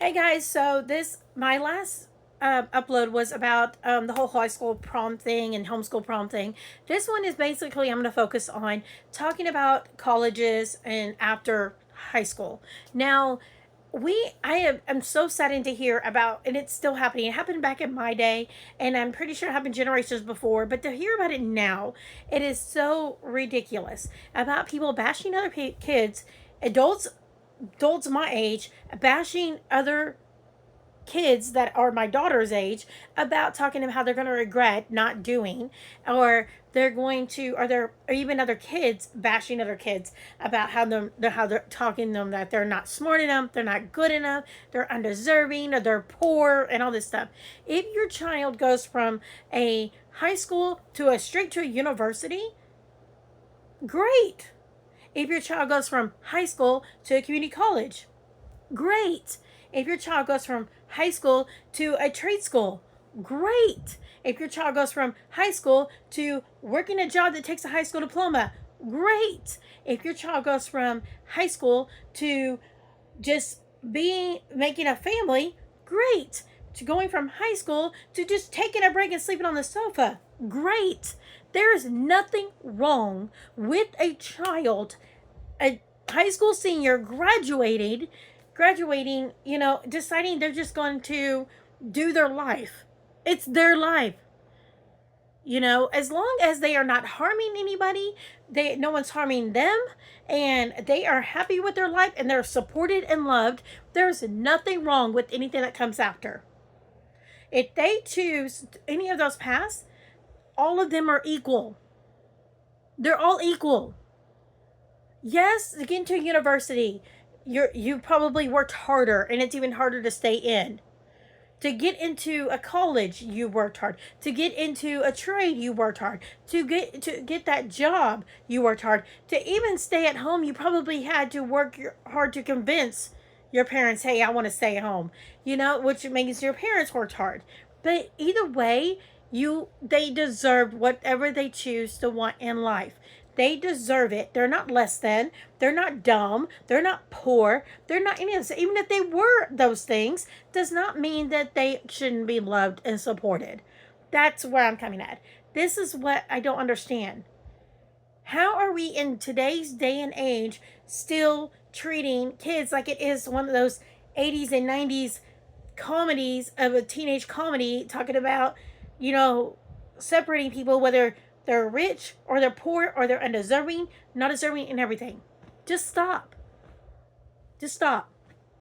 Hey guys, so my last upload was about the whole high school prom thing and homeschool prom thing. This one is basically I'm going to focus on talking about colleges and after high school. Now, am so saddened to hear about, and it's still happening. It happened back in my day, and I'm pretty sure it happened generations before. But to hear about it now, it is so ridiculous about people bashing other kids, adults my age, bashing other kids that are my daughter's age about talking about how they're going to regret not doing, or they're going to, or even other kids bashing other kids about how they're talking to them that they're not smart enough, they're not good enough, they're undeserving, or they're poor, and all this stuff. If your child goes from a high school to a straight to a university, great. If your child goes from high school to a community college, great. If your child goes from high school to a trade school, great. If your child goes from high school to working a job that takes a high school diploma, great. If your child goes from high school to just being making a family, great. To going from high school to just taking a break and sleeping on the sofa, great. There is nothing wrong with a child, a high school senior graduating, deciding they're just going to do their life. It's their life. As long as they are not harming anybody, no one's harming them, and they are happy with their life and they're supported and loved, there's nothing wrong with anything that comes after. If they choose any of those paths, all of them are equal. They're all equal. Yes, to get into a university, you probably worked harder, and it's even harder to stay in. To get into a college, you worked hard. To get into a trade, you worked hard. To get that job, you worked hard. To even stay at home, you probably had to work hard to convince your parents, hey, I want to stay at home. Which means your parents worked hard. But either way, they deserve whatever they choose to want in life. They deserve it. They're not less than. They're not dumb. They're not poor. They're not any of this. Even if they were those things, does not mean that they shouldn't be loved and supported. That's where I'm coming at. This is what I don't understand. How are we in today's day and age still treating kids like it is one of those 80s and 90s comedies of a teenage comedy talking about, separating people, whether they're rich or they're poor or they're undeserving, not deserving, and everything. Just stop. Just stop.